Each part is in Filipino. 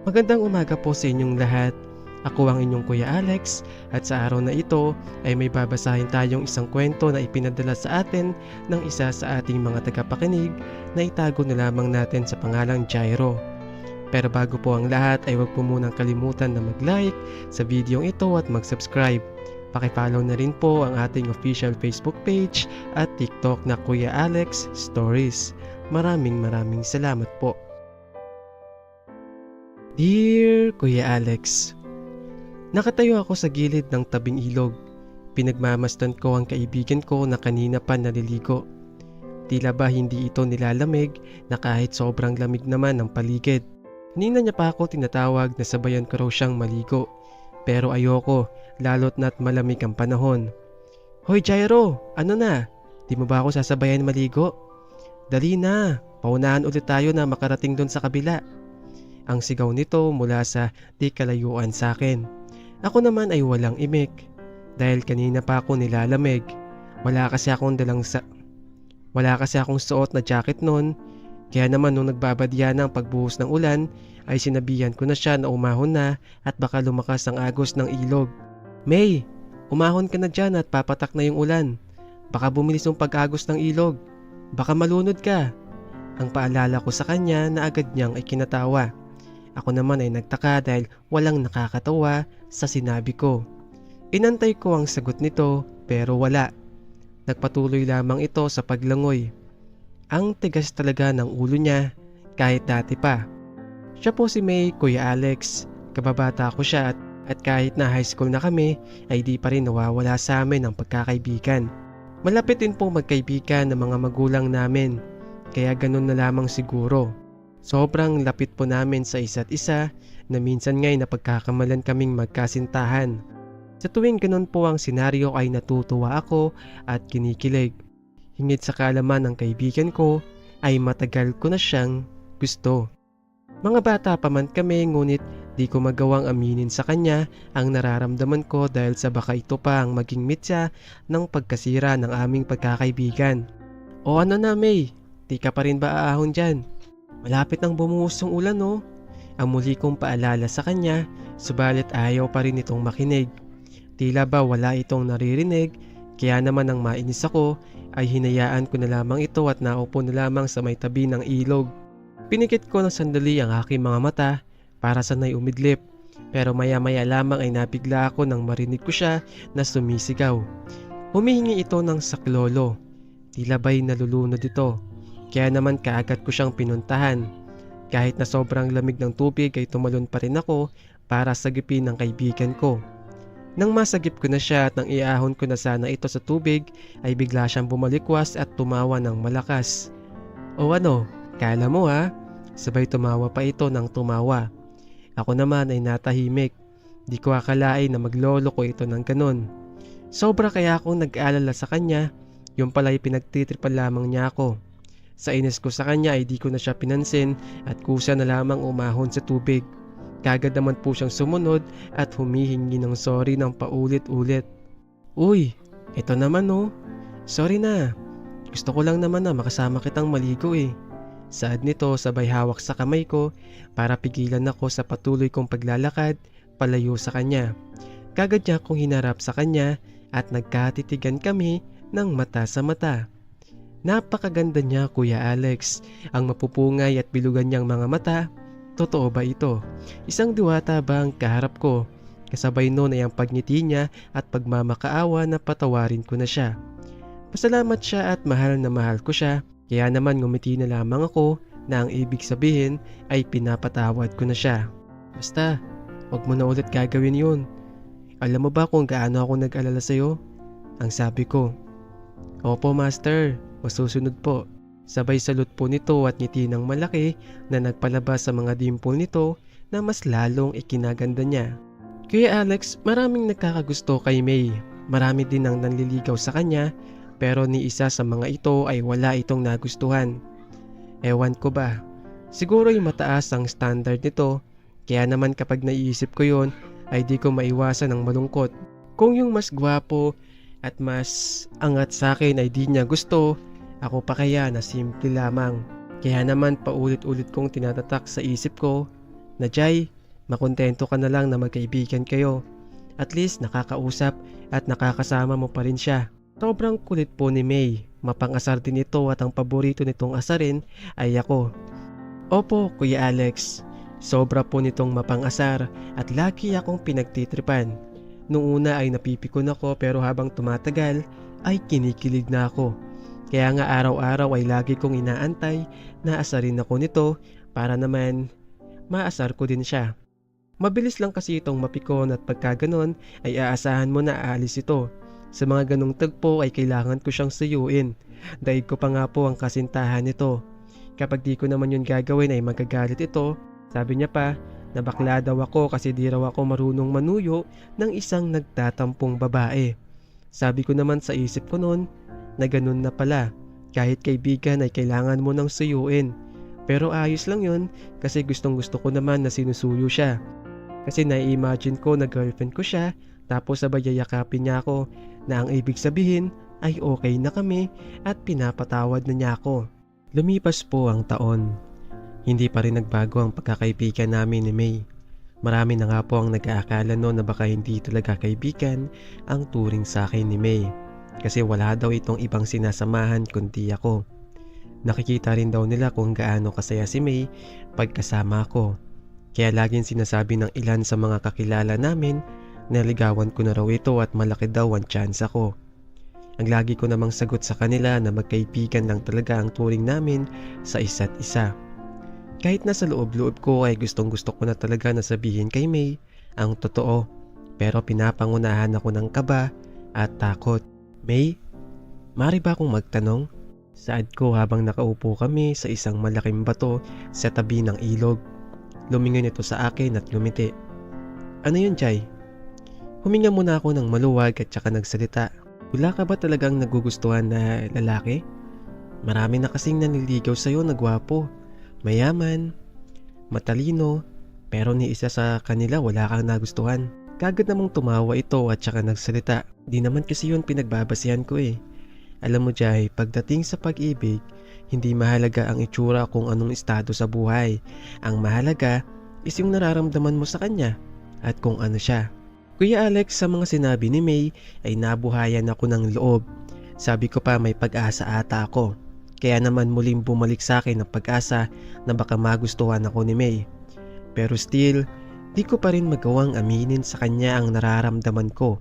Magandang umaga po sa inyong lahat. Ako ang inyong Kuya Alex at sa araw na ito ay may babasahin tayong isang kwento na ipinadala sa atin ng isa sa ating mga tagapakinig na itago na lamang natin sa pangalang Jairo. Pero bago po ang lahat ay huwag po munang kalimutan na mag-like sa video ito at mag-subscribe. Pakipollow na rin po ang ating official Facebook page at TikTok na Kuya Alex Stories. Maraming salamat po. Dear Kuya Alex, nakatayo ako sa gilid ng tabing ilog. Pinagmamasdan ko ang kaibigan ko na kanina pa naliligo. Tila ba hindi ito nilalamig na kahit sobrang lamig naman ang paligid. Kanina niya pa ako tinatawag na sabayan ko raw siyang maligo. Pero ayoko, lalo't na't malamig ang panahon. Hoy Jairo, ano na? Di mo ba ako sasabayan maligo? Dali na, paunahan ulit tayo na makarating doon sa kabila. Ang sigaw nito mula sa di kalayuan sa akin. Ako naman ay walang imik. Dahil kanina pa ako nilalamig. Wala kasi akong suot na jacket noon. Kaya naman nung nagbabadya ng pagbuhos ng ulan ay sinabihan ko na siya na umahon na at baka lumakas ang agos ng ilog. May, umahon ka na dyan at papatak na yung ulan. Baka bumilis yung pag-agos ng ilog. Baka malunod ka. Ang paalala ko sa kanya na agad niyang ay kinatawa. Ako naman ay nagtaka dahil walang nakakatawa sa sinabi ko. Inantay ko ang sagot nito pero wala. Nagpatuloy lamang ito sa paglangoy. Ang tigas talaga ng ulo niya kahit dati pa. Siya po si May, Kuya Alex. Kababata ko siya at kahit na high school na kami ay di pa rin nawawala sa amin ang pagkakaibigan. Malapit din po magkaibigan ng mga magulang namin. Kaya ganun na lamang siguro. Sobrang lapit po namin sa isa't isa na minsan nga'y napagkakamalan kaming magkasintahan. Sa tuwing ganun po ang senaryo ay natutuwa ako at kinikilig. Hingit sa kaalaman ng kaibigan ko ay matagal ko na siyang gusto. Mga bata pa man kami ngunit di ko magawang aminin sa kanya ang nararamdaman ko dahil sa baka ito pa ang maging mitya ng pagkasira ng aming pagkakaibigan. O ano na May, di ka pa rin ba aahon dyan? Malapit nang bumuhos yung ulan no? Ang muli kong paalala sa kanya, subalit ayaw pa rin itong makinig. Tila ba wala itong naririnig, kaya naman nang mainis ako ay hinayaan ko na lamang ito at naupo na lamang sa may tabi ng ilog. Pinikit ko ng sandali ang aking mga mata para sanay umidlip, pero maya-maya lamang ay nabigla ako nang marinig ko siya na sumisigaw. Humihingi ito ng saklolo, tila ba'y nalulunod ito. Kaya naman kaagad ko siyang pinuntahan. Kahit na sobrang lamig ng tubig ay tumalon pa rin ako para sagipin ng kaibigan ko. Nang masagip ko na siya at nang iahon ko na sana ito sa tubig ay bigla siyang bumalikwas at tumawa ng malakas. O ano, kala mo ha? Sabay tumawa pa ito ng tumawa. Ako naman ay natahimik. Di ko akalain na maglolo ko ito ng ganun. Sobra kaya akong nag-aalala sa kanya, yung pala'y pinagtitripan lamang niya ako. Sa inis ko sa kanya ay di ko na siya pinansin at kusa na lamang umahon sa tubig. Kagad naman po siyang sumunod at humihingi ng sorry ng paulit-ulit. Uy, ito naman oh. Sorry na. Gusto ko lang naman na makasama kitang maligo eh. Saad nito sabay hawak sa kamay ko para pigilan ako sa patuloy kong paglalakad palayo sa kanya. Kagad niya akong hinarap sa kanya at nagkatitigan kami ng mata sa mata. Napakaganda niya Kuya Alex, ang mapupungay at bilugan niyang mga mata. Totoo ba ito? Isang diwata ba ang kaharap ko? Kasabay noon ay ang pagngiti niya at pagmamakaawa na patawarin ko na siya. Pasalamat siya at mahal na mahal ko siya, kaya naman ngumiti na lamang ako na ang ibig sabihin ay pinapatawad ko na siya. Basta, wag mo na ulit gagawin yun. Alam mo ba kung gaano ako nag-alala sa'yo? Ang sabi ko. Opo Master, masusunod po. Sabay salute po nito at ngiti ng malaki na nagpalabas sa mga dimple nito na mas lalong ikinaganda niya. Kuya Alex, maraming nagkakagusto kay May. Marami din ang nanliligaw sa kanya pero ni isa sa mga ito ay wala itong nagustuhan. Ewan ko ba, siguro yung mataas ang standard nito kaya naman kapag naiisip ko yon ay di ko maiwasan ng malungkot. Kung yung mas gwapo at mas angat sa akin ay di niya gusto, ako pa kaya na simple lamang. Kaya naman paulit-ulit kong tinatatak sa isip ko na Jai, Makontento ka na lang na magkaibigan kayo. At least nakakausap at nakakasama mo pa rin siya. Sobrang kulit po ni May. Mapang-asar din ito at ang paborito nitong asarin ay ako. Opo, Kuya Alex. Sobra po nitong mapang-asar at lagi akong pinagtitripan. Noong una ay napipikon ako pero habang tumatagal ay kinikilig na ako. Kaya nga araw-araw ay lagi kong inaantay na asarin ako nito para naman maasar ko din siya. Mabilis lang kasi itong mapikon at pagka ganon ay aasahan mo na aalis ito. Sa mga ganong tagpo ay kailangan ko siyang suyuin. Daig ko pa nga po ang kasintahan nito. Kapag di ko naman yun gagawin ay magagalit ito. Sabi niya pa na bakla daw ako kasi di raw ako marunong manuyo ng isang nagtatampong babae. Sabi ko naman sa isip ko noon na ganun na pala. Kahit kaibigan ay kailangan mo nang suyuin. Pero ayos lang yun kasi gustong gusto ko naman na sinusuyo siya. Kasi nai-imagine ko na girlfriend ko siya tapos sabay yayakapin niya ako na ang ibig sabihin ay okay na kami at pinapatawad na niya ako. Lumipas po ang taon. Hindi pa rin nagbago ang pagkakaibigan namin ni May. Marami na nga po ang nag-aakala noon na baka hindi talaga kaibigan ang turing sa akin ni May. Kasi wala daw itong ibang sinasamahan kundi ako. Nakikita rin daw nila kung gaano kasaya si May pagkasama ko. Kaya laging sinasabi ng ilan sa mga kakilala namin na ligawan ko na raw ito at malaki daw ang chance ako. Ang lagi ko namang sagot sa kanila na magkaibigan lang talaga ang turing namin sa isa't isa. Kahit nasa loob-loob ko ay gustong gusto ko na talaga na sabihin kay May ang totoo. Pero pinapangunahan ako ng kaba at takot. May, mari ba akong magtanong? Saad ko habang nakaupo kami sa isang malaking bato sa tabi ng ilog. Lumingon ito sa akin at lumiti. Ano yun, Jai? Huminga muna ako ng maluwag at saka nagsalita. Wala ka ba talagang nagugustuhan na lalaki? Marami na kasing naniligaw sa'yo na gwapo, mayaman, matalino, pero ni isa sa kanila wala kang nagustuhan. Kagad namang tumawa ito at saka nagsalita. Di naman kasi yun pinagbabasihan ko eh. Alam mo, Jai, pagdating sa pag-ibig, hindi mahalaga ang itsura kung anong estado sa buhay. Ang mahalaga is yung nararamdaman mo sa kanya at kung ano siya. Kuya Alex, sa mga sinabi ni May ay nabuhayan ako ng loob. Sabi ko pa may pag-asa ata ako. Kaya naman muling bumalik sa akin ang pag-asa na baka magustuhan ako ni May. Pero still, di ko pa rin magawang aminin sa kanya ang nararamdaman ko.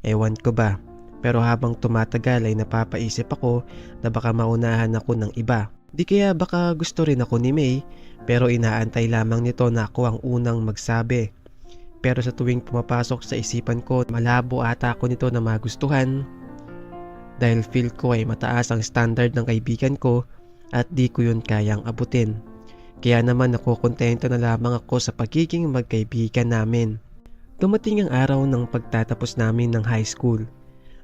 Ewan ko ba. Pero habang tumatagal ay napapaisip ako na baka maunahan ako ng iba. Di kaya baka gusto rin ako ni May pero inaantay lamang nito na ako ang unang magsabi. Pero sa tuwing pumapasok sa isipan ko, malabo ata ako nito na magustuhan. Dahil feel ko ay mataas ang standard ng kaibigan ko at di ko yun kayang abutin. Kaya naman nakukontento na lamang ako sa pagiging magkaibigan namin. Dumating ang araw ng pagtatapos namin ng high school.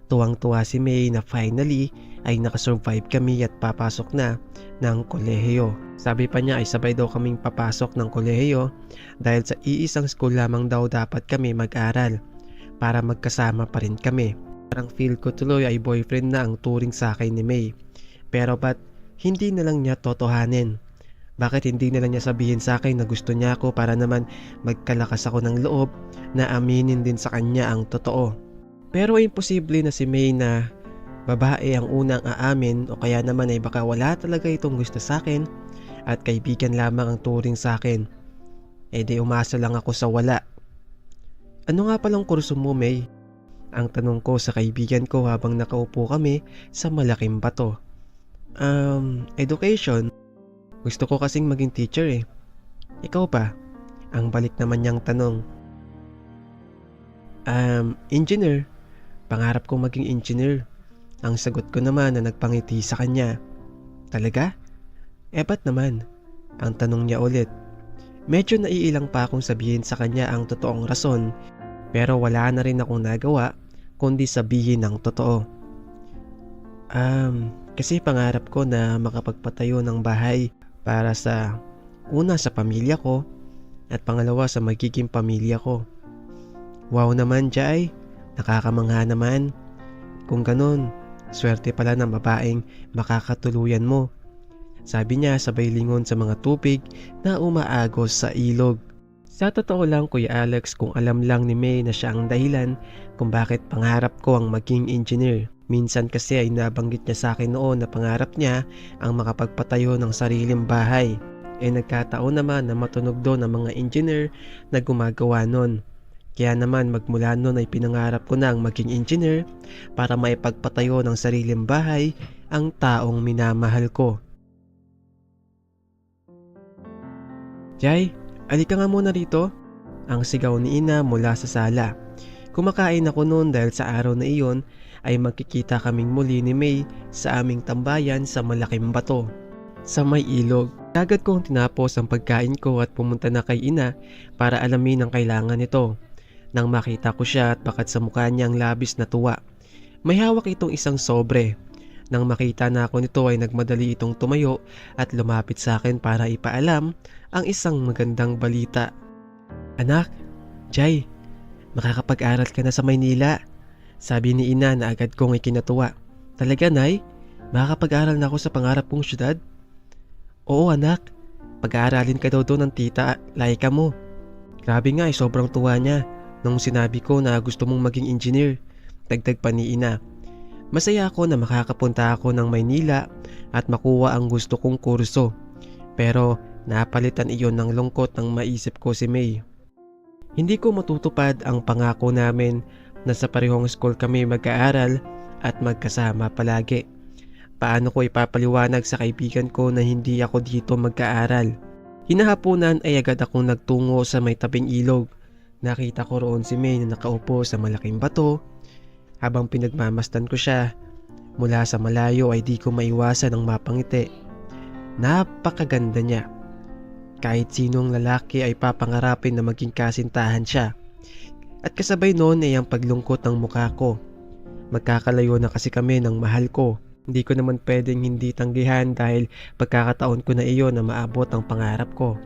Tuwang-tuwa si May na finally ay nakasurvive kami at papasok na ng kolehiyo. Sabi pa niya ay sabay daw kaming papasok ng kolehiyo dahil sa iisang school lamang daw dapat kami mag-aral para magkasama pa rin kami. Parang feel ko tuloy ay boyfriend na ang turing sa akin ni May. Pero ba't hindi na lang niya totohanin? Bakit hindi na lang niya sabihin sa akin na gusto niya ako para naman magkalakas ako ng loob na aminin din sa kanya ang totoo? Pero imposible na si May na babae ang unang aamin o kaya naman ay baka wala talaga itong gusto sa akin at kaibigan lamang ang turing sa akin. E di umasa lang ako sa wala. Ano nga palang kurso mo, May? Ang tanong ko sa kaibigan ko habang nakaupo kami sa malaking bato. Education. Gusto ko kasing maging teacher eh. Ikaw pa? Ang balik naman niyang tanong. Engineer. Pangarap kong maging engineer. Ang sagot ko naman na nagpangiti sa kanya. Talaga? Ba't naman? Ang tanong niya ulit. Medyo naiilang pa akong sabihin sa kanya ang totoong rason pero wala na rin akong nagawa kundi sabihin ang totoo. Kasi pangarap ko na makapagpatayo ng bahay para sa una sa pamilya ko at pangalawa sa magiging pamilya ko. Wow naman, Jai. Nakakamangha naman. Kung ganun, swerte pala ng babaeng makakatuluyan mo. Sabi niya sabay lingon sa mga tubig na umaagos sa ilog. Sa totoo lang Kuya Alex, kung alam lang ni May na siya ang dahilan kung bakit pangarap ko ang maging engineer. Minsan kasi ay nabanggit niya sa akin noon na pangarap niya ang makapagpatayo ng sariling bahay. Nagkataon naman na matunog doon ang mga engineer na gumagawa nun. Kaya naman magmula noon ay pinangarap ko na ang maging engineer para maipagpatayo ng sariling bahay ang taong minamahal ko. Jai, alika nga muna rito. Ang sigaw ni Ina mula sa sala. Kumakain ako noon dahil sa araw na iyon ay magkikita kaming muli ni May sa aming tambayan sa malaking bato sa may ilog. Agad kong tinapos ang pagkain ko at pumunta na kay Ina para alamin ang kailangan nito. Nang makita ko siya at bakat sa mukha niya ang labis na tuwa. May hawak itong isang sobre. Nang makita na ako nito ay nagmadali itong tumayo at lumapit sa akin para ipaalam ang isang magandang balita. Anak, Jai, makakapag-aral ka na sa Maynila. Sabi ni Ina na agad kong ikinatuwa. Talaga, Nay? Makakapag-aral na ako sa pangarap kong syudad? Oo anak, pag-aaralin ka daw doon ng tita Laika mo. Grabe nga sobrang tuwa niya nung sinabi ko na gusto mong maging engineer. Dagdag pa ni Ina. Masaya ako na makakapunta ako ng Maynila at makuha ang gusto kong kurso. Pero napalitan iyon ng lungkot nang maisip ko si May. Hindi ko matutupad ang pangako namin na sa parehong school kami mag-aaral at magkasama palagi. Paano ko ipapaliwanag sa kaibigan ko na hindi ako dito magkaaral? Hinahapunan ay agad akong nagtungo sa may tabing ilog. Nakita ko roon si May na nakaupo sa malaking bato. Habang pinagmamasdan ko siya, mula sa malayo ay di ko maiwasan ang mapangiti. Napakaganda niya. Kahit sinong lalaki ay papangarapin na maging kasintahan siya. At kasabay noon ay ang paglungkot ng mukha ko. Magkakalayo na kasi kami ng mahal ko. Hindi ko naman pwedeng hindi tanggihan dahil pagkakataon ko na iyon na maabot ang pangarap ko.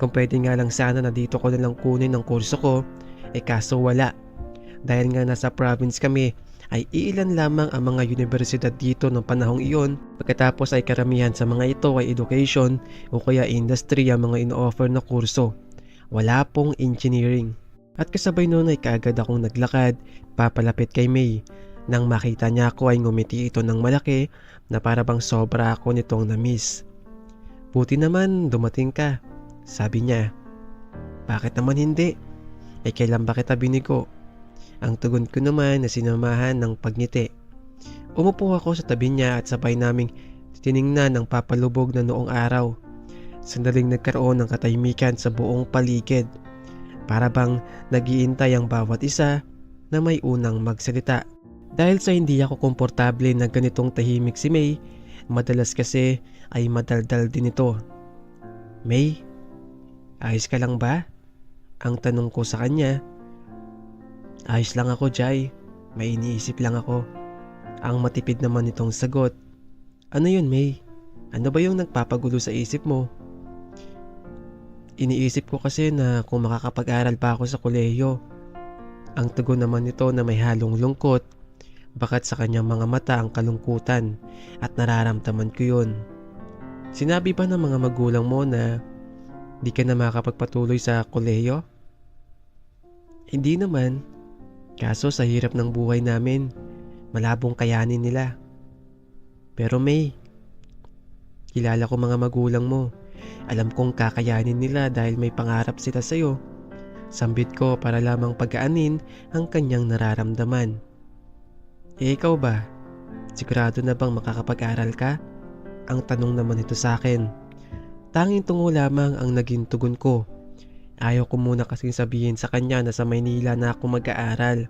Kung pwede nga lang sana na dito ko nalang kunin ang kurso ko, kaso wala. Dahil nga nasa province kami, ay iilan lamang ang mga universidad dito ng panahong iyon. Pagkatapos ay karamihan sa mga ito ay education o kaya industry ang mga ino-offer na kurso. Wala pong engineering. At kasabay noon ay kaagad akong naglakad, papalapit kay May. Nang makita niya ako ay ngumiti ito ng malaki na para bang sobra ako nitong na-miss. Buti naman dumating ka, sabi niya. Bakit naman hindi? Kailan ba kita binigo? Ang tugon ko naman na sinamahan ng pagngiti. Umupo ako sa tabi niya at sabay naming tiningnan ang papalubog na noong araw. Sandaling nagkaroon ng katahimikan sa buong paligid. Para bang nag-iintay ang bawat isa na may unang magsalita. Dahil sa hindi ako komportable na ganitong tahimik si May, madalas kasi ay madaldal din ito. May, ayos ka lang ba? Ang tanong ko sa kanya. Ayos lang ako, Jai. May iniisip lang ako. Ang matipid naman itong sagot. Ano yun, May? Ano ba yung nagpapagulo sa isip mo? Iniisip ko kasi na kung makakapag-aral pa ako sa kolehiyo. Ang tugon naman nito na may halong lungkot. Bakat sa kanyang mga mata ang kalungkutan at nararamdaman ko yun. Sinabi ba ng mga magulang mo na di ka na makakapagpatuloy sa kolehiyo? Hindi naman. Kaso sa hirap ng buhay namin, malabong kayanin nila. Pero May, kilala ko mga magulang mo. Alam kong kakayanin nila dahil may pangarap sila sa'yo. Sambit ko para lamang pagaanin ang kanyang nararamdaman. Ikaw ba? Sigurado na bang makakapag-aral ka? Ang tanong naman ito sa akin. Tanging tungo lamang ang naging tugon ko. Ayaw ko muna kasing sabihin sa kanya na sa Maynila na ako mag-aaral.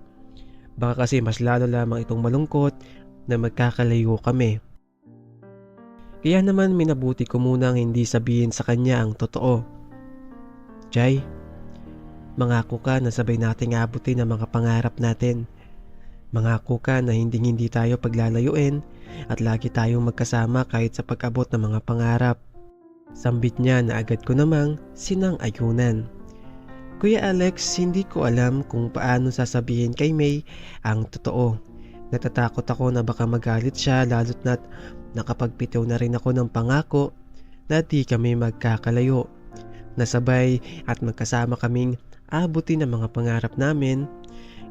Baka kasi mas lalo lamang itong malungkot na magkakalayo kami. Kaya naman minabuti ko munang hindi sabihin sa kanya ang totoo. Jai, mangako ka na sabay nating abutin ang mga pangarap natin. Mangako ka na hindi tayo paglalayuin at lagi tayong magkasama kahit sa pag-abot ng mga pangarap. Sambit niya na agad ko namang sinang-ayunan. Kuya Alex, hindi ko alam kung paano sasabihin kay May ang totoo. Natatakot ako na baka magalit siya lalo't na't nakapagpitaw na rin ako ng pangako na di kami magkakalayo. nasabay at magkasama kaming abutin ang mga pangarap namin.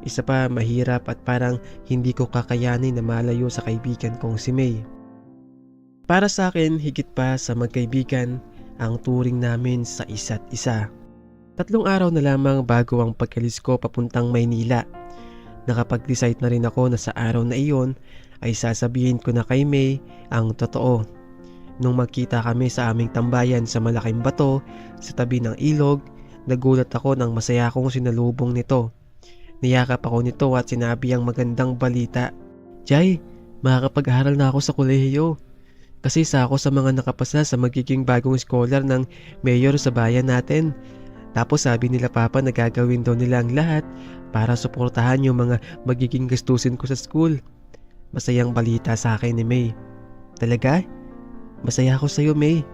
Isa pa, mahirap at parang hindi ko kakayanin na malayo sa kaibigan kong si May. Para sa akin, higit pa sa magkaibigan, ang turing namin sa isa't isa. 3 araw na lamang bago ang pagkalis ko papuntang Maynila. Nakapag-decide na rin ako na sa araw na iyon ay sasabihin ko na kay May ang totoo. Nung magkita kami sa aming tambayan sa malaking bato sa tabi ng ilog, nagulat ako nang masaya akong sinalubong nito. Niyakap ako nito at sinabi ang magandang balita. "Jai, makakapag-aral na ako sa kolehiyo. Kasi isa ako sa mga nakapasa sa magiging bagong scholar ng mayor sa bayan natin. Tapos sabi nila Papa na gagawin daw nila ang lahat para suportahan yung mga magiging gastusin ko sa school." Masayang balita sa akin ni May. "Talaga? Masaya ako sa'yo, May."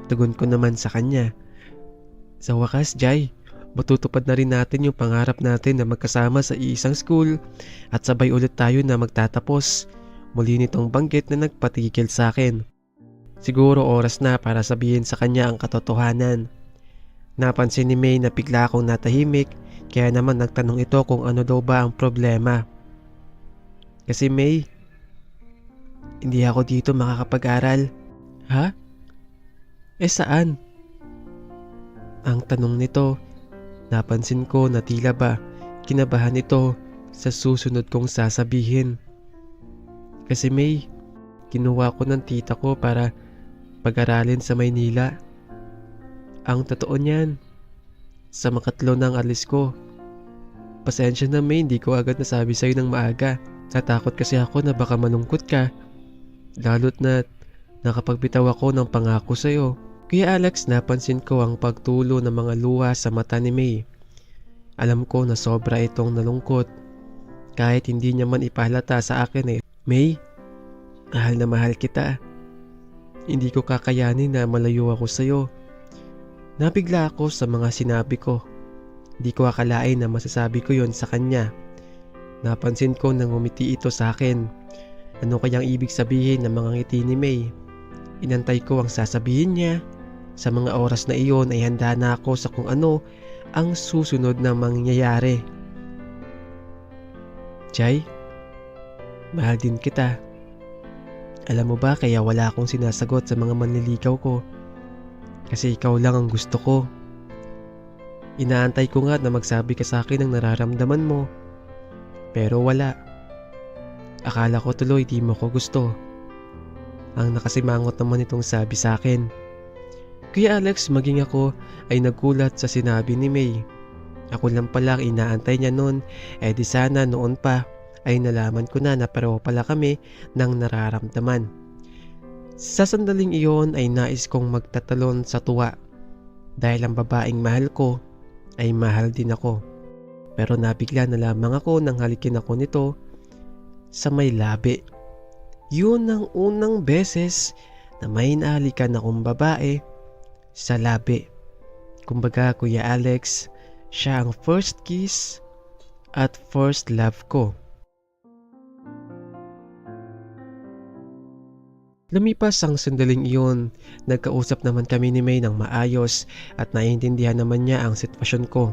Tugon ko naman sa kanya. Sa wakas, Jai, matutupad na rin natin yung pangarap natin na magkasama sa iisang school at sabay ulit tayo na magtatapos. Muli nitong banggit na nagpatigil sa akin. Siguro oras na para sabihin sa kanya ang katotohanan. Napansin ni May na bigla akong natahimik, kaya naman nagtanong ito kung ano daw ba ang problema. "Kasi May, hindi ako dito makakapag-aral." "Ha? Saan?" Ang tanong nito, napansin ko na tila ba kinabahan ito sa susunod kong sasabihin. "Kasi May, kinuha ko ng tita ko para pag-aralin sa Maynila. Ang totoo niyan, sa makatlo ng alis ko. Pasensya na May, hindi ko agad nasabi sa'yo ng maaga. Natakot kasi ako na baka malungkot ka. Lalo't na nakapagbitaw ako ng pangako sa'yo." Kuya Alex, napansin ko ang pagtulo ng mga luha sa mata ni May. Alam ko na sobra itong nalungkot. Kahit hindi niya man ipahalata sa akin "May, mahal na mahal kita. Hindi ko kakayanin na malayo ako sa'yo." Nabigla ako sa mga sinabi ko. Hindi ko akalain na masasabi ko yon sa kanya. Napansin ko nang ngumiti ito sa akin. Ano kayang ibig sabihin ng mga ngiti ni May? Inantay ko ang sasabihin niya. Sa mga oras na iyon ay handa na ako sa kung ano ang susunod na mangyayari. "Jai, mahal din kita. Alam mo ba kaya wala akong sinasagot sa mga manliligaw ko? Kasi ikaw lang ang gusto ko. Inaantay ko nga na magsabi ka sa akin ng nararamdaman mo. Pero wala. Akala ko tuloy di mo ko gusto." Ang nakasimangot naman itong sabi sa akin. Kuya Alex, maging ako ay nagulat sa sinabi ni May. Ako lang pala inaantay niya noon, di sana noon pa ay nalaman ko na pareho pala kami ng nararamdaman. Sa sandaling iyon ay nais kong magtatalon sa tuwa dahil ang babaeng mahal ko ay mahal din ako. Pero nabigla na lamang ako nang halikin ako nito sa may labi. Yun ang unang beses na may nahalikan akong babae sa labi. Kumbaga, Kuya Alex, siya ang first kiss at first love ko. Lumipas ang sandaling iyon, nagkausap naman kami ni May ng maayos at naiintindihan naman niya ang sitwasyon ko.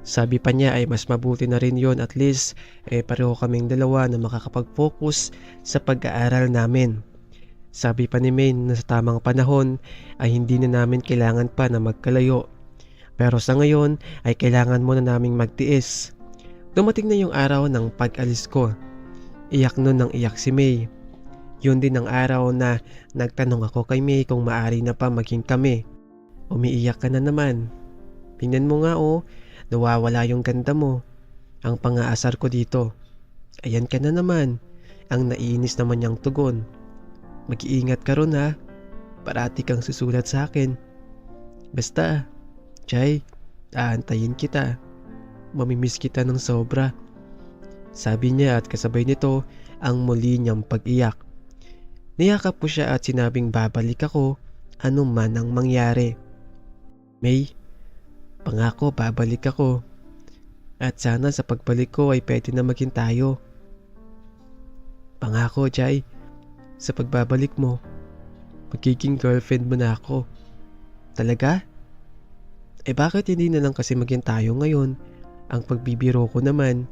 Sabi pa niya ay mas mabuti na rin yon, at least pareho kaming dalawa na makakapag-focus sa pag-aaral namin. Sabi pa ni May na sa tamang panahon ay hindi na namin kailangan pa na magkalayo. Pero sa ngayon ay kailangan muna naming magtiis. Dumating na yung araw ng pag-alis ko. Iyak nun ng iyak si May. Yun din ang araw na nagtanong ako kay May kung maaari na pa maging kami. "Umiiyak ka na naman. Tingnan mo nga nawawala yung ganda mo. Ang pang-aasar ko dito. Ayan ka na naman." Ang naiinis naman niyang tugon. "Mag-iingat ka ron ha. Parati kang susulat sa akin. Basta, Jai, aantayin kita. Mamimiss kita ng sobra." Sabi niya at kasabay nito ang muli niyang pag-iyak. Niyakap ko siya at sinabing babalik ako anuman ang mangyari. "May, pangako babalik ako. At sana sa pagbalik ko ay pwede na maging tayo. Pangako, Jai. Sa pagbabalik mo, magiging girlfriend mo na ako. Talaga?" Bakit hindi na lang kasi maging tayo ngayon? Ang pagbibiro ko naman,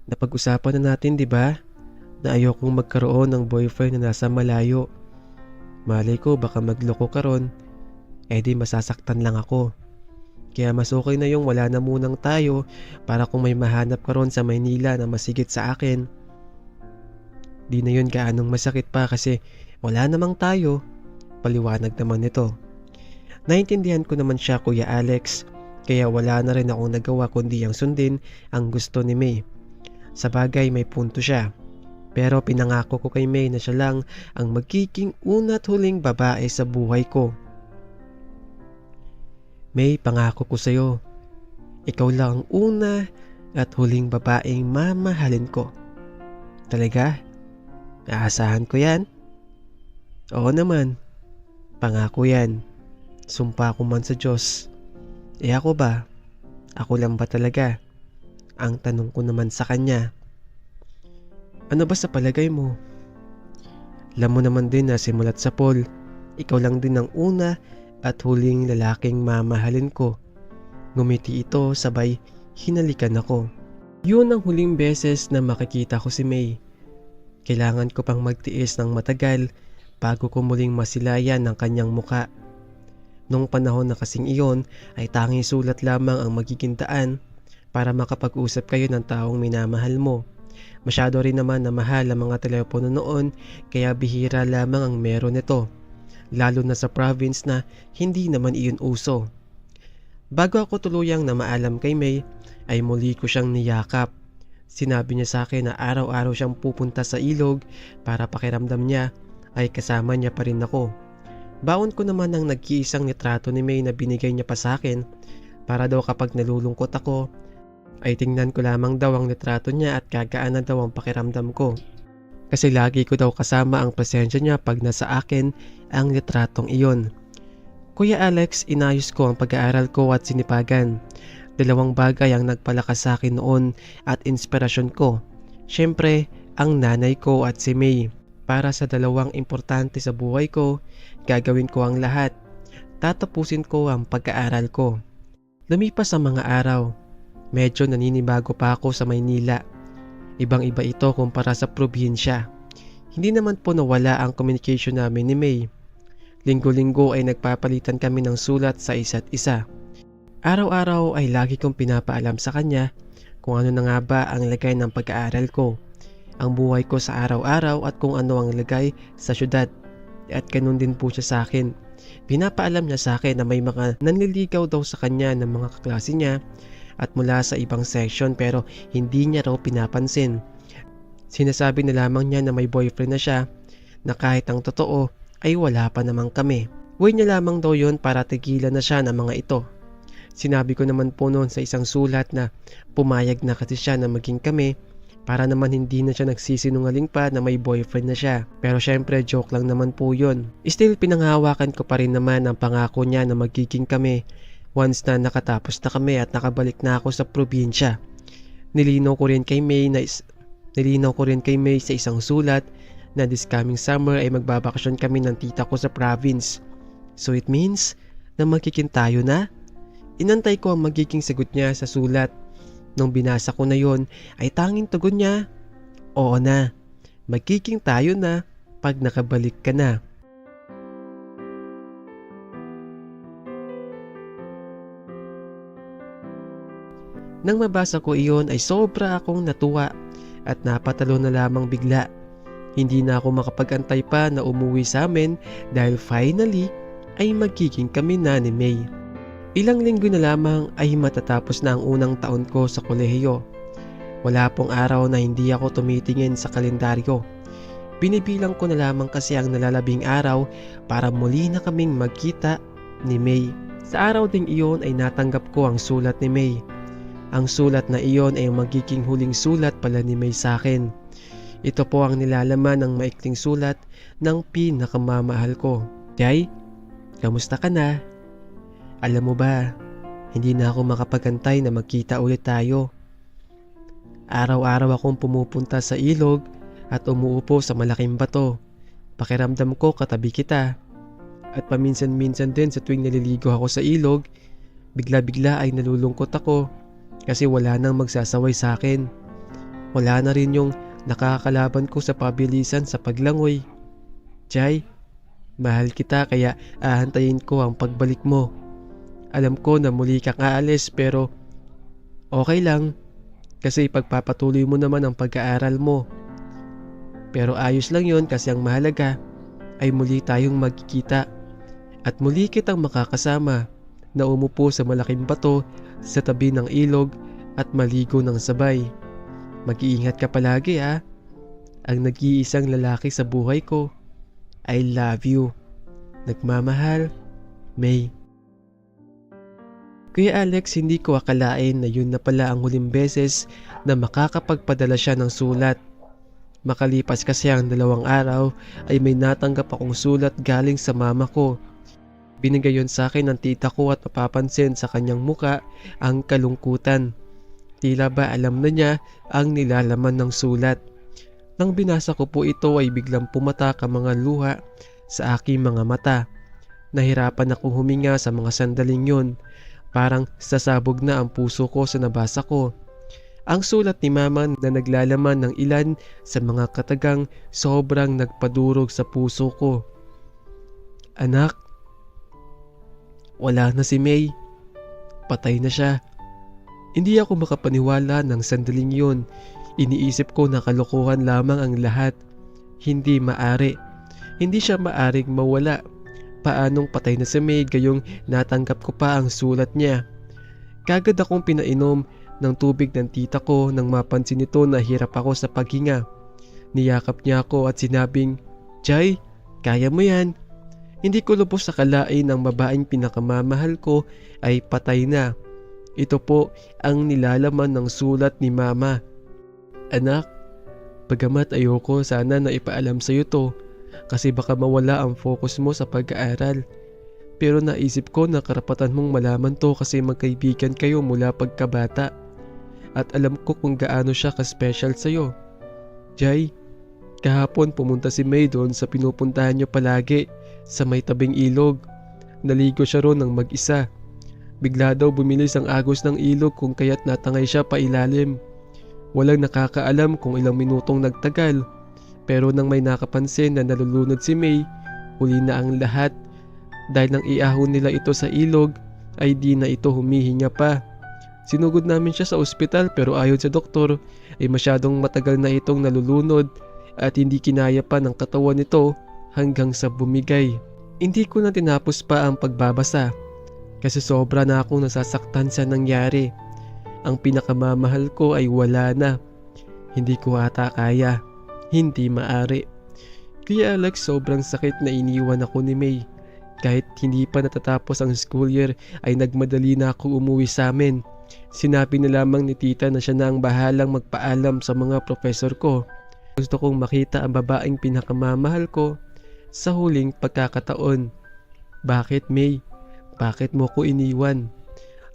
napag-usapan na natin 'di ba? Na ayokong magkaroon ng boyfriend na nasa malayo. Malay ko baka magloko ka ron, di masasaktan lang ako. Kaya mas okay na yung wala na munang tayo para kung may mahanap ka ron sa Maynila na masigit sa akin, di na yun gaanong masakit pa kasi wala namang tayo. Paliwanag naman nito. Naintindihan ko naman siya, Kuya Alex, kaya wala na rin akong nagawa kundi ang sundin ang gusto ni May. Sa bagay may punto siya. Pero pinangako ko kay May na siya lang ang magiging una at huling babae sa buhay ko. May, pangako ko sa'yo, ikaw lang ang una at huling babaeng mamahalin ko. Talaga? Aasahan ko yan? Oo naman, pangako yan. Sumpa ko man sa Diyos. Ako ba? Ako lang ba talaga? Ang tanong ko naman sa kanya. Ano ba sa palagay mo? Alam mo naman din na simulat sa Paul, ikaw lang din ang una at huling lalaking mamahalin ko. Ngumiti ito sabay hinalikan ako. Yun ang huling beses na makikita ko si May. Kailangan ko pang magtiis ng matagal bago ko muling masilayan ang kanyang muka. Nung panahon na kasing iyon ay tanging sulat lamang ang magiging daan para makapag-usap kayo ng taong minamahal mo. Masyado rin naman na mahal ang mga telepono noon kaya bihira lamang ang meron nito. Lalo na sa province na hindi naman iyon uso. Bago ako tuluyang na maalam kay May ay muli ko siyang niyakap. Sinabi niya sa akin na araw-araw siyang pupunta sa ilog para pakiramdam niya ay kasama niya pa rin ako. Baon ko naman ang nag-iisang litrato ni May na binigay niya pa sa akin para daw kapag nalulungkot ako ay tingnan ko lamang daw ang litrato niya at gagaan na daw ang pakiramdam ko. Kasi lagi ko daw kasama ang presensya niya pag nasa akin ang litratong iyon. Kuya Alex, inayos ko ang pag-aaral ko at sinipagan. Dalawang bagay ang nagpalakas sa akin noon at inspirasyon ko. Siyempre, ang nanay ko at si May. Para sa dalawang importante sa buhay ko, gagawin ko ang lahat. Tatapusin ko ang pag-aaral ko. Lumipas ang mga araw. Medyo naninibago pa ako sa Maynila. Ibang-iba ito kumpara sa probinsya. Hindi naman po nawala ang communication namin ni May. Linggo-linggo ay nagpapalitan kami ng sulat sa isa't isa. Araw-araw ay lagi kong pinapaalam sa kanya kung ano na nga ba ang lagay ng pag-aaral ko, ang buhay ko sa araw-araw at kung ano ang lagay sa syudad. At ganun din po siya sa akin. Pinapaalam niya sa akin na may mga nanliligaw daw sa kanya ng mga kaklase niya at mula sa ibang section pero hindi niya raw pinapansin. Sinasabi na lamang niya na may boyfriend na siya na kahit ang totoo ay wala pa namang kami. Way niya lamang daw yon para tigilan na siya ng mga ito. Sinabi ko naman po noon sa isang sulat na pumayag na kasi siya na maging kami para naman hindi na siya nagsisinungaling pa na may boyfriend na siya. Pero syempre joke lang naman po yun. Still pinanghawakan ko pa rin naman ang pangako niya na magiging kami once na nakatapos na kami at nakabalik na ako sa probinsya. Nilinaw ko rin kay May sa isang sulat na this coming summer ay magbabakasyon kami ng tita ko sa province. So it means na magiging tayo na? Inantay ko ang magiging sagot niya sa sulat. Nung binasa ko na yon ay tanging tugon niya, oo na, magiging tayo na pag nakabalik ka na. Nang mabasa ko iyon ay sobra akong natuwa at napatalo na lamang bigla. Hindi na ako makapag-antay pa na umuwi sa amin dahil finally ay magiging kami na ni May. Ilang linggo na lamang ay matatapos na ang unang taon ko sa kolehiyo. Wala pong araw na hindi ako tumitingin sa kalendaryo. Binibilang ko na lamang kasi ang nalalabing araw para muli na kaming magkita ni May. Sa araw ding iyon ay natanggap ko ang sulat ni May. Ang sulat na iyon ay magiging huling sulat pala ni May sa akin. Ito po ang nilalaman ng maikling sulat ng pinakamamahal ko. Jay, kamusta ka na? Alam mo ba, hindi na ako makapagantay na magkita ulit tayo. Araw-araw akong pumupunta sa ilog at umuupo sa malaking bato. Pakiramdam ko katabi kita. At paminsan-minsan din sa tuwing naliligo ako sa ilog, Bigla-bigla ay nalulungkot ako kasi wala nang magsasaway sa akin. Wala na rin yung nakakalaban ko sa pabilisan sa paglangoy. Jai, mahal kita kaya ahantayin ko ang pagbalik mo. Alam ko na muli kang aalis pero okay lang kasi pagpapatuloy mo naman ang pag-aaral mo. Pero ayos lang yon kasi ang mahalaga ay muli tayong magkikita at muli kitang makakasama na umupo sa malaking bato sa tabi ng ilog at maligo ng sabay. Mag-iingat ka palagi ha. Ang nag-iisang lalaki sa buhay ko. I love you. Nagmamahal, May. Kuya Alex, hindi ko akalain na yun na pala ang huling beses na makakapagpadala siya ng sulat. Makalipas kasi ang 2 araw ay may natanggap akong sulat galing sa mama ko. Binigay yun sa akin ng tita ko at mapapansin sa kanyang muka ang kalungkutan. Tila ba alam na niya ang nilalaman ng sulat. Nang binasa ko po ito ay biglang pumatak ang mga luha sa aking mga mata. Nahirapan akong huminga sa mga sandaling yun. Parang sasabog na ang puso ko sa nabasa ko. Ang sulat ni mama na naglalaman ng ilan sa mga katagang sobrang nagpadurog sa puso ko. Anak, wala na si May. Patay na siya. Hindi ako makapaniwala ng sandaling yun. Iniisip ko na kalokohan lamang ang lahat. Hindi maari. Hindi siya maaring mawala. Paanong patay na si May gayong natanggap ko pa ang sulat niya. Kagad akong pinainom ng tubig ng tita ko nang mapansin nito na hirap ako sa paghinga. Niyakap niya ako at sinabing, Jai, kaya mo yan. Hindi ko lubos akalain ang babaeng pinakamamahal ko ay patay na. Ito po ang nilalaman ng sulat ni mama. Anak, bagamat ayoko sana na ipaalam sa iyo to kasi baka mawala ang focus mo sa pag-aaral. Pero naisip ko na karapatan mong malaman to kasi magkaibigan kayo mula pagkabata. At alam ko kung gaano siya ka-special sa'yo. Jai, kahapon pumunta si May doon sa pinupuntahan niyo palagi sa may tabing ilog. Naligo siya roon ng mag-isa. Bigla daw bumilis ang agos ng ilog kung kaya't natangay siya pa ilalim. Walang nakakaalam kung ilang minutong nagtagal. Pero nang may nakapansin na nalulunod si May, huli na ang lahat. Dahil nang iahon nila ito sa ilog, ay di na ito humihinga pa. Sinugod namin siya sa ospital pero ayon sa doktor ay masyadong matagal na itong nalulunod at hindi kinaya pa ng katawan nito hanggang sa bumigay. Hindi ko na tinapos pa ang pagbabasa kasi sobra na akong nasasaktan sa nangyari. Ang pinakamamahal ko ay wala na. Hindi ko ata kaya. Hindi maari. Kuya Alex, sobrang sakit na iniwan ako ni May. Kahit hindi pa natatapos ang school year ay nagmadali na ako umuwi sa amin. Sinabi na lamang ni tita na siya na ang bahalang magpaalam sa mga professor ko. Gusto kong makita ang babaeng pinakamamahal ko sa huling pagkakataon. Bakit May? Bakit mo ko iniwan?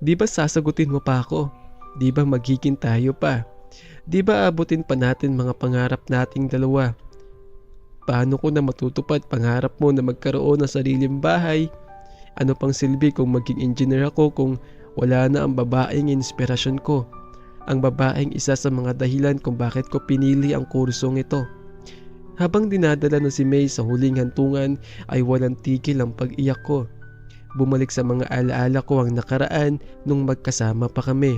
Di ba sasagutin mo pa ako? Di ba magiging tayo pa? Di ba abutin pa natin mga pangarap nating dalawa? Paano ko na matutupad pangarap mo na magkaroon ng sariling bahay? Ano pang silbi kung maging engineer ako kung wala na ang babaeng inspirasyon ko? Ang babaeng isa sa mga dahilan kung bakit ko pinili ang kursong ito. Habang dinadala na si May sa huling hantungan ay walang tigil ang pag-iyak ko. Bumalik sa mga alaala ko ang nakaraan nung magkasama pa kami.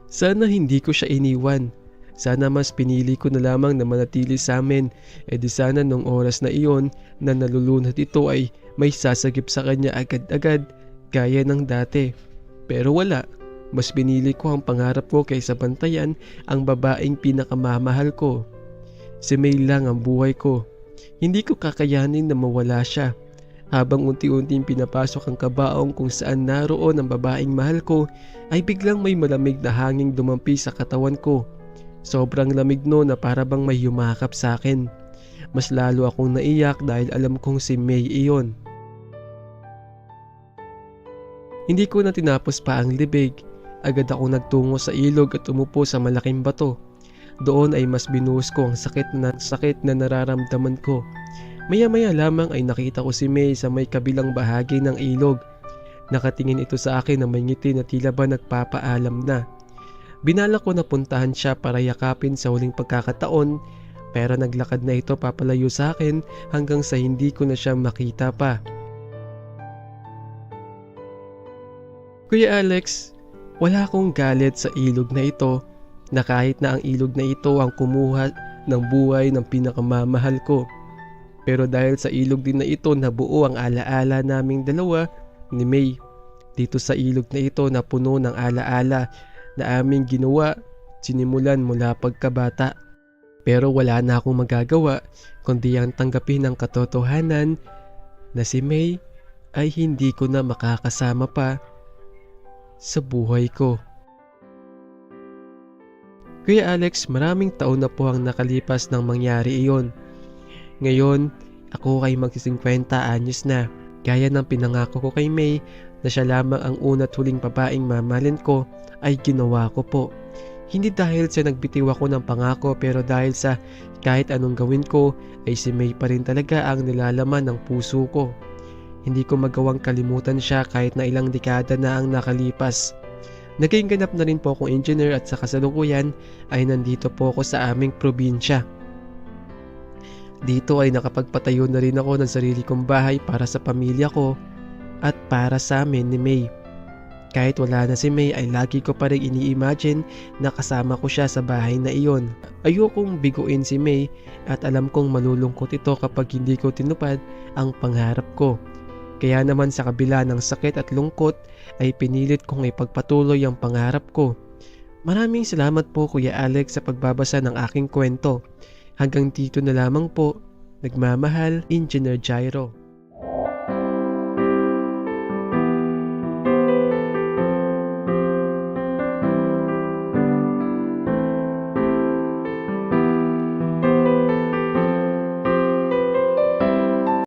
Sana hindi ko siya iniwan. Sana mas pinili ko na lamang na manatili sa amin. E di sana nung oras na iyon na nalulunod ito ay may sasagip sa kanya agad-agad gaya ng dati. Pero wala. Mas pinili ko ang pangarap ko kaysa bantayan ang babaeng pinakamamahal ko. Si May lang ang buhay ko. Hindi ko kakayanin na mawala siya. Habang unti-unting pinapasok ang kabaong kung saan naroon ang babaeng mahal ko, ay biglang may malamig na hanging dumampi sa katawan ko. Sobrang lamig no na para bang may yumakap sa akin. Mas lalo akong naiyak dahil alam kong si May iyon. Hindi ko na tinapos pa ang libig. Agad ako nagtungo sa ilog at umupo sa malaking bato. Doon ay mas binuhos ko ang sakit na nararamdaman ko. Maya-maya lamang ay nakita ko si May sa may kabilang bahagi ng ilog. Nakatingin ito sa akin na may ngiti na tila ba nagpapaalam na. Binalak ko na puntahan siya para yakapin sa huling pagkakataon, pero naglakad na ito papalayo sa akin hanggang sa hindi ko na siya makita pa. Kuya Alex, wala akong galit sa ilog na ito, na kahit na ang ilog na ito ang kumuha ng buhay ng pinakamamahal ko. Pero dahil sa ilog din na ito nabuo ang alaala naming dalawa ni May. Dito sa ilog na ito na puno ng alaala na aming ginawa, sinimulan mula pagkabata. Pero wala na akong magagawa kundi ang tanggapin ang katotohanan na si May ay hindi ko na makakasama pa sa buhay ko. Kuya Alex, maraming taon na po ang nakalipas nang mangyari iyon. Ngayon, ako ay magsi-50 anyos na. Gaya ng pinangako ko kay May na siya lamang ang una't huling babaeng mamahalin ko ay ginawa ko po. Hindi dahil sa nagbitiw ako ng pangako pero dahil sa kahit anong gawin ko ay si May pa rin talaga ang nilalaman ng puso ko. Hindi ko magawang kalimutan siya kahit na ilang dekada na ang nakalipas. Naging ganap na rin po akong engineer at sa kasalukuyan ay nandito po ako sa aming probinsya. Dito ay nakapagpatayo na rin ako ng sarili kong bahay para sa pamilya ko at para sa amin ni May. Kahit wala na si May ay lagi ko pa rin ini-imagine na kasama ko siya sa bahay na iyon. Ayokong biguin si May at alam kong malulungkot ito kapag hindi ko tinupad ang pangarap ko. Kaya naman sa kabila ng sakit at lungkot ay pinilit kong ipagpatuloy ang pangarap ko. Maraming salamat po Kuya Alex sa pagbabasa ng aking kwento. Hanggang dito na lamang po. Nagmamahal, Engineer Jairo.